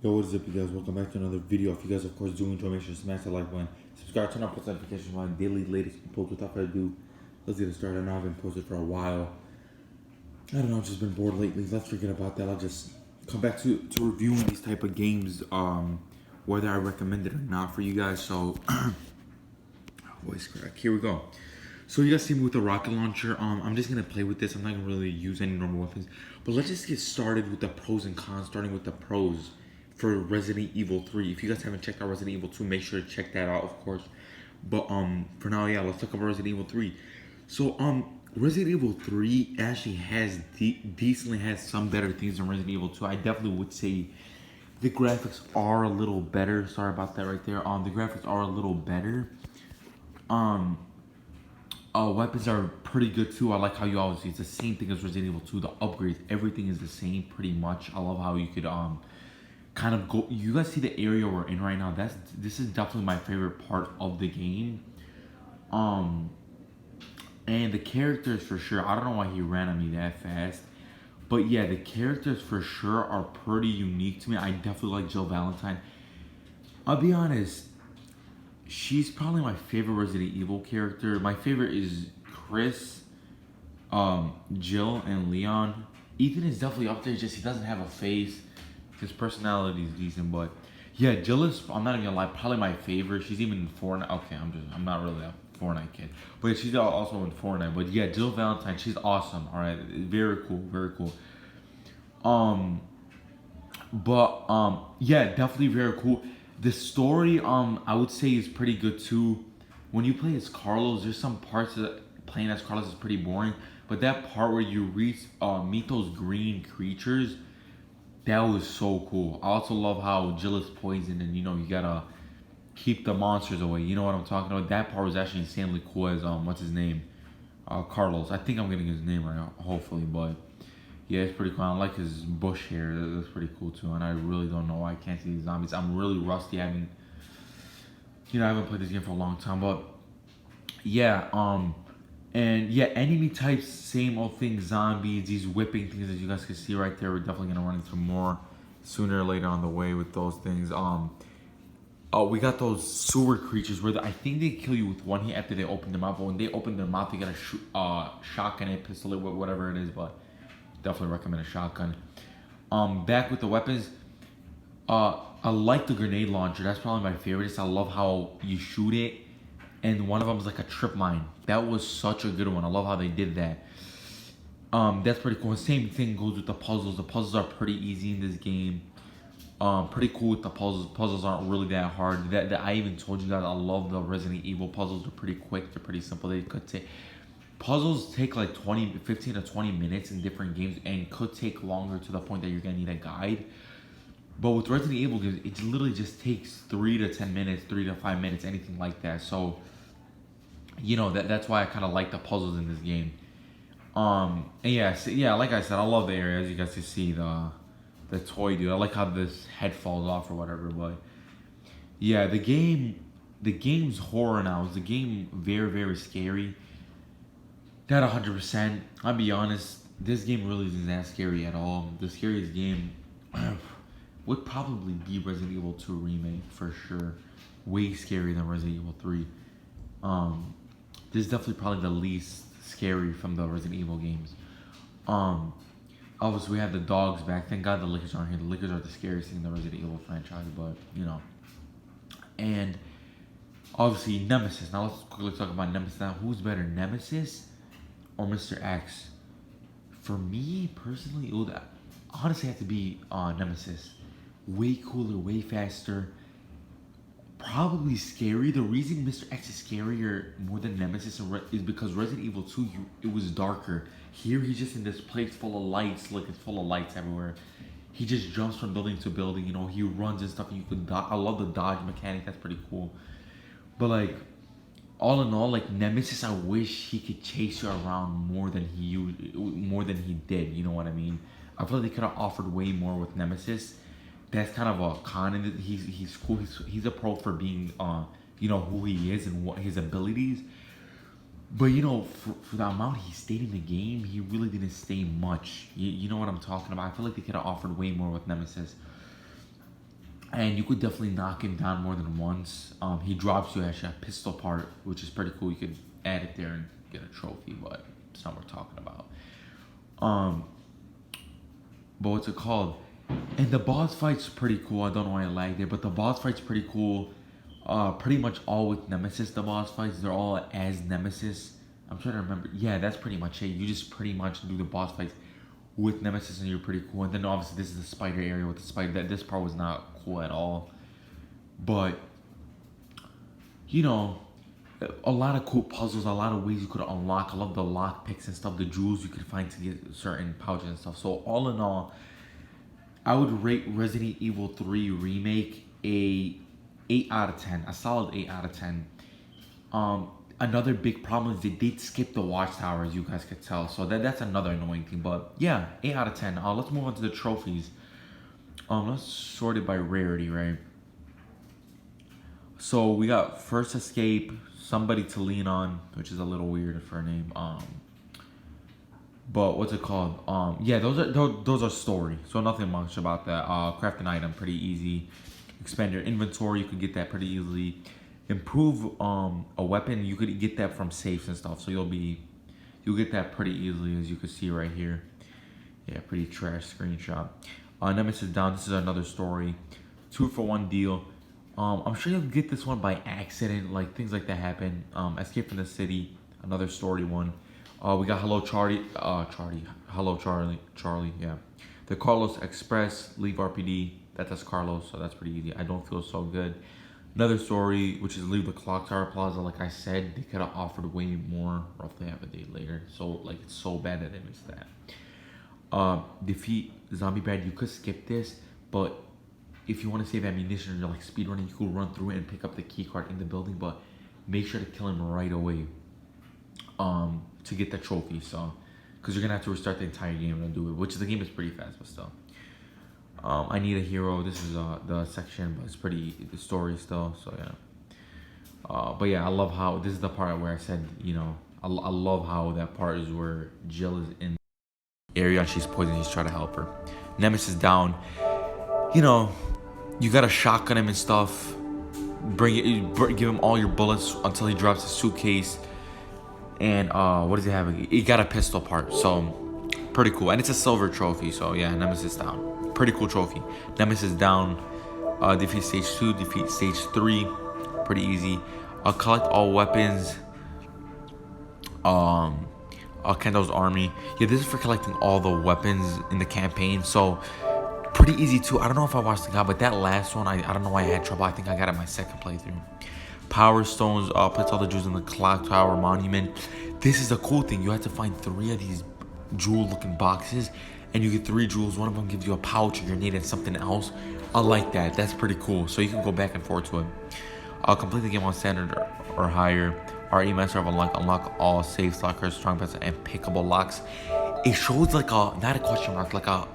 Yo, what is up, you guys? Welcome back to another video. If you guys, of course, do enjoy, make sure to smash the like button, subscribe, turn on post notifications for my daily latest posts. Without further ado, let's get it started. I know I haven't posted for a while. I don't know, I've just been bored lately. Let's forget about that. I'll just come back to reviewing these type of games, whether I recommend it or not for you guys. So, voice crack. Here we go. So you guys see me with the rocket launcher. I'm just gonna play with this. I'm not gonna really use any normal weapons. But let's just get started with the pros and cons. Starting with the pros for Resident Evil 3. If you guys haven't checked out Resident Evil 2, make sure to check that out, of course. But for now, yeah, let's talk about Resident Evil 3. So Resident Evil 3 actually has decently has some better things than Resident Evil 2. I definitely would say the graphics are a little better. Sorry about that right there. The graphics are a little better. Weapons are pretty good too. I like how you always see it's the same thing as Resident Evil 2. The upgrades, everything is the same pretty much. I love how you could kind of go. You guys see the area we're in right now. This is definitely my favorite part of the game. And the characters for sure. I don't know why he ran at me that fast. But yeah, the characters for sure are pretty unique to me. I definitely like Jill Valentine. I'll be honest, she's probably my favorite Resident Evil character. My favorite is Chris, Jill, and Leon. Ethan is definitely up there, just he doesn't have a face. His personality is decent, but yeah, Jill is, I'm not even gonna lie, probably my favorite. She's even in Fortnite. Okay, I'm not really a Fortnite kid. But she's also in Fortnite. But yeah, Jill Valentine, she's awesome. Alright. Very cool, very cool. Yeah, definitely very cool. The story, I would say is pretty good too. When you play as Carlos, there's some parts that playing as Carlos is pretty boring. But that part where you meet those green creatures, that was so cool. I also love how Jill is poisoned and you gotta keep the monsters away. You know what I'm talking about? That part was actually insanely cool as what's his name? Carlos. I think I'm getting his name right, hopefully, but yeah, it's pretty cool. I like his bush hair. That's pretty cool too. And I really don't know why I can't see these zombies. I'm really rusty. I haven't played this game for a long time. But yeah, and yeah, enemy types, same old thing. Zombies, these whipping things that you guys can see right there. We're definitely gonna run into more sooner or later on the way with those things. We got those sewer creatures where I think they kill you with one hit after they open their mouth. But when they open their mouth, they got a shotgun, a pistol, whatever it is. But definitely recommend a shotgun. Back with the weapons. I like the grenade launcher. That's probably my favorite. I love how you shoot it, and one of them is like a trip mine. That was such a good one. I love how they did that. That's pretty cool. Same thing goes with the puzzles. The puzzles are pretty easy in this game. Pretty cool with the puzzles. Puzzles aren't really that hard. That I even told you guys I love the Resident Evil puzzles. They're pretty quick. They're pretty simple. They could take puzzles take like 15 to 20 minutes in different games and could take longer to the point that you're gonna need a guide. But with Resident Evil games, it literally just takes 3 to 10 minutes, 3 to 5 minutes, anything like that. So, that's why I kind of like the puzzles in this game. And yeah, like I said, I love the area. As you guys can see, the toy dude. I like how this head falls off or whatever. But yeah, the game's horror now. Is the game very, very scary? That 100%. I'll be honest, this game really isn't that scary at all. The scariest game would probably be Resident Evil 2 Remake for sure. Way scarier than Resident Evil 3. This is definitely probably the least scary from the Resident Evil games. Obviously we have the dogs back. Thank God the lickers aren't here. The lickers are the scariest thing in the Resident Evil franchise, but And obviously Nemesis. Now let's quickly talk about Nemesis. Now who's better, Nemesis or Mr. X? For me personally, it would honestly have to be Nemesis. Way cooler, way faster, probably scary. The reason Mr. X is scarier more than Nemesis is because Resident Evil 2, it was darker. Here he's just in this place full of lights, like it's full of lights everywhere. He just jumps from building to building, he runs and stuff, and you could dodge. I love the dodge mechanic, that's pretty cool. But like, all in all, like Nemesis, I wish he could chase you around more than he did. You know what I mean? I feel like they could have offered way more with Nemesis. That's kind of a con in it. He's cool. He's a pro for being who he is and what his abilities. But for the amount he stayed in the game, he really didn't stay much. You know what I'm talking about? I feel like they could have offered way more with Nemesis. and you could definitely knock him down more than once. He drops you actually a pistol part, which is pretty cool. You could add it there and get a trophy, but it's not what we're talking about. Um, but what's it called? And the boss fight's pretty cool. I don't know why I lagged there, but the boss fight's pretty cool. Pretty much all with Nemesis. The boss fights, they're all as Nemesis. I'm trying to remember. Yeah, that's pretty much it. You just pretty much do the boss fights with Nemesis, and you're pretty cool. And then obviously this is the spider area with the spider. That this part was not cool at all, but you know, a lot of cool puzzles, a lot of ways you could unlock. I love the lock picks and stuff, the jewels you could find to get certain pouches and stuff. So all in all, I would rate Resident Evil 3 Remake a 8 out of 10, a solid 8 out of 10. Another big problem is they did skip the watchtower, as you guys could tell. So that's another annoying thing. But yeah, 8 out of 10. Let's move on to the trophies. Let's sort it by rarity, right? So we got First Escape, Somebody to Lean On, which is a little weird for a name. But what's it called? Yeah, those are story, so nothing much about that. Craft an item, pretty easy. Expand your inventory, you can get that pretty easily. Improve a weapon, you could get that from safes and stuff, so you'll get that pretty easily, as you can see right here. Yeah, pretty trash screenshot. Nemesis down, this is another story. 2-for-1 deal. I'm sure you'll get this one by accident, like things like that happen. Escape from the City, another story one. We got Hello Charlie, Hello Charlie, yeah. The Carlos Express, Leave RPD, that's Carlos, so that's pretty easy. I don't feel so good. Another story, which is Leave the Clock Tower Plaza. Like I said, they could have offered way more roughly half a day later. So like it's so bad that they missed that. Defeat Zombie Bad, you could skip this, but if you want to save ammunition or you're like speedrunning, you could run through it and pick up the key card in the building, but make sure to kill him right away. To get the trophy, so because you're gonna have to restart the entire game to do it, which the game is pretty fast, but still. I Need a Hero, this is the section, but it's pretty the story still, so yeah. But yeah, I love how this is the part where I said, you know, I love how that part is where Jill is in the area and she's poisoned, he's trying to help her. Nemesis down, you know, you gotta shotgun him and stuff, give him all your bullets until he drops his suitcase. And what does he have? He got a pistol part, so pretty cool. And it's a silver trophy, so yeah, Nemesis down. Pretty cool trophy. Nemesis down. Defeat stage 2, defeat stage 3. Pretty easy. Collect all weapons. Kendo's army. Yeah, this is for collecting all the weapons in the campaign, so pretty easy too. I don't know if I watched the guy, but that last one, I don't know why I had trouble. I think I got it my second playthrough. Power Stones, place all the jewels in the clock tower monument. This is a cool thing. You have to find 3 of these jewel looking boxes and you get 3 jewels. One of them gives you a pouch, a grenade, and something else. I like that. That's pretty cool. So you can go back and forth to it. Complete the game on standard or higher. RE Master of unlock all safe lockers, strong pets, and pickable locks. It shows like a, not a question mark, like a,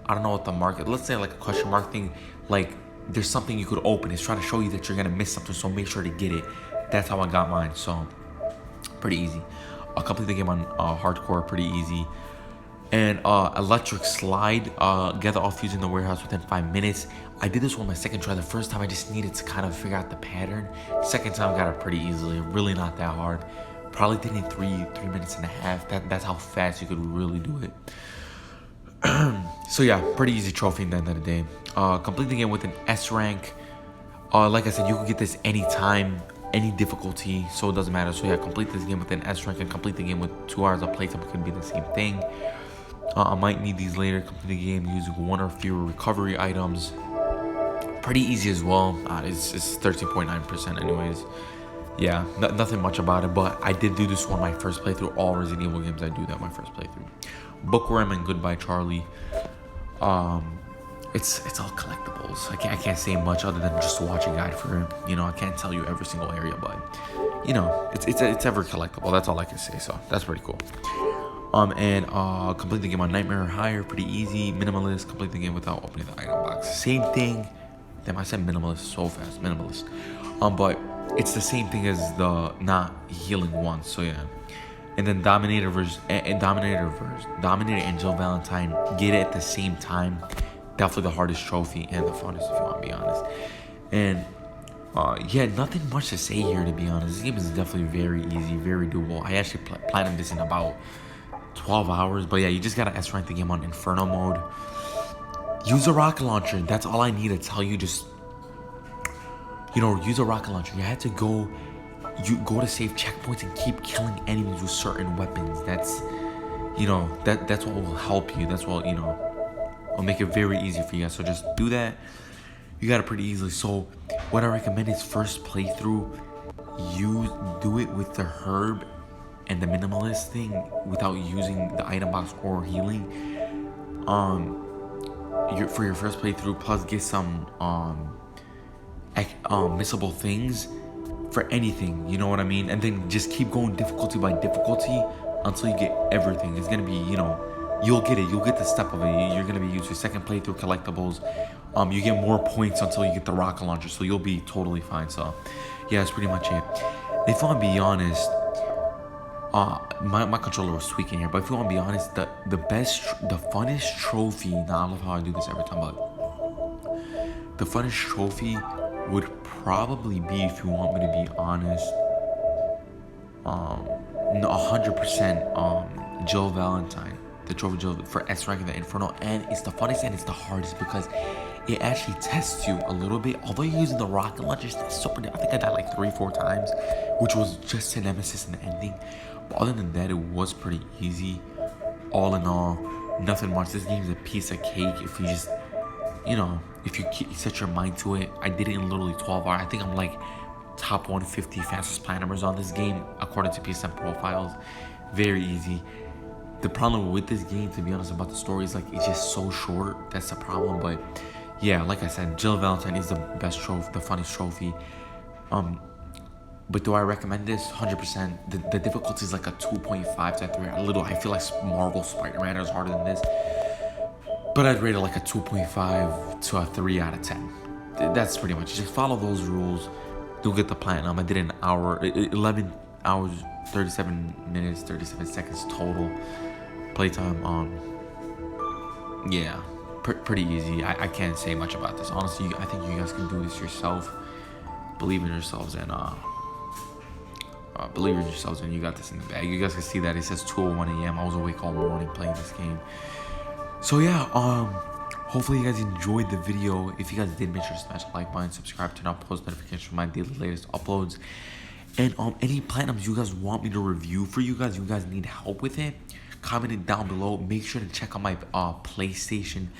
I don't know what the mark, let's say like a question mark thing, like there's something you could open. It's trying to show you that you're gonna miss something, so make sure to get it. That's how I got mine, so pretty easy. I'll complete the game on hardcore, pretty easy. And electric slide, gather all fuse in the warehouse within 5 minutes. I did this one my second try. The first time I just needed to kind of figure out the pattern. Second time got it pretty easily, really not that hard. Probably did it in 3 minutes and a half. That's how fast you could really do it. So yeah, pretty easy trophy in the end of the day. Complete the game with an S rank. Like I said, you can get this anytime, any difficulty, so it doesn't matter. So yeah, complete this game with an S rank and complete the game with 2 hours of playtime. It could be the same thing. I might need these later. Complete the game using 1 or fewer recovery items. Pretty easy as well. It's 13.9% anyways. Yeah, nothing much about it, but I did do this one my first playthrough. All Resident Evil games I do that my first playthrough. Bookworm and Goodbye Charlie. It's all collectibles. I can't say much other than just watch a guide for it. You know, I can't tell you every single area, but you know, it's ever collectible. That's all I can say. So that's pretty cool. And complete the game on Nightmare or higher, pretty easy. Minimalist, complete the game without opening the item box. Same thing. Damn, I said minimalist so fast. Minimalist. But it's the same thing as the not healing one. So yeah. And then Dominator and Jill Valentine get it at the same time. definitely the hardest trophy and the funnest, if you want to be honest. And yeah, nothing much to say here, to be honest. This game is definitely very easy, very doable. I actually planned this in about 12 hours, but yeah, you just gotta S rank the game on Inferno mode. Use a rocket launcher. That's all I need to tell you. Just, use a rocket launcher. You had to go to save checkpoints and keep killing enemies with certain weapons. That's that's what will help you. That's what will make it very easy for you guys. So just do that. You got it pretty easily. So what I recommend is first playthrough, you do it with the herb and the minimalist thing without using the item box or healing. For your first playthrough, plus get some missable things for anything, you know what I mean? And then just keep going difficulty by difficulty until you get everything. It's gonna be, you'll get it. You'll get the step of it. You're gonna be used your second playthrough collectibles. You get more points until you get the rocket launcher, so you'll be totally fine. So, yeah, that's pretty much it. If I want to be honest, my controller was tweaking here, but if you want to be honest, the funnest trophy. Now I love how I do this every time, but the funnest trophy would probably be, if you want me to be honest, 100% Jill Valentine. The trophy Jill for S rank in the Inferno, and it's the funnest and it's the hardest because it actually tests you a little bit. Although you're using the rocket launcher, it's super. I think I died like 3-4 times, which was just to Nemesis in the ending. But other than that, it was pretty easy. All in all, nothing much. This game is a piece of cake if you just, if you set your mind to it. I did it in literally 12 hours. I think I'm like top 150 fastest platinumers on this game according to PSN profiles. Very easy. The problem with this game, to be honest, about the story is like it's just so short. That's the problem. But yeah, like I said, Jill Valentine is the best trophy, the funnest trophy. But do I recommend this? 100%. The difficulty is like a 2.5 to 3. I feel like Marvel Spider-Man is harder than this. But I'd rate it like a 2.5 to a 3 out of 10. That's pretty much it. Just follow those rules. You'll get the platinum. I did an hour, 11 hours, 37 minutes, 37 seconds total playtime. Yeah, pretty easy. I can't say much about this. Honestly, I think you guys can do this yourself. Believe in yourselves and you got this in the bag. You guys can see that it says 2:01 a.m. I was awake all morning playing this game. So yeah, hopefully you guys enjoyed the video. If you guys did, make sure to smash the like button, subscribe, turn on post notifications for my daily latest uploads. And any platinums you guys want me to review for you guys need help with it, comment it down below. Make sure to check out my PlayStation,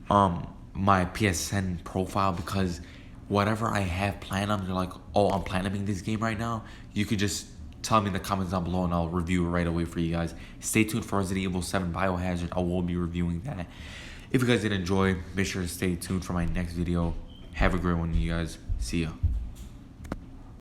my PSN profile, because whatever I have platinum, you're like, oh, I'm platinuming this game right now, you could just tell me in the comments down below and I'll review it right away for you guys. Stay tuned for Resident Evil 7 Biohazard. I will be reviewing that. If you guys did enjoy, make sure to stay tuned for my next video. Have a great one, you guys. See ya.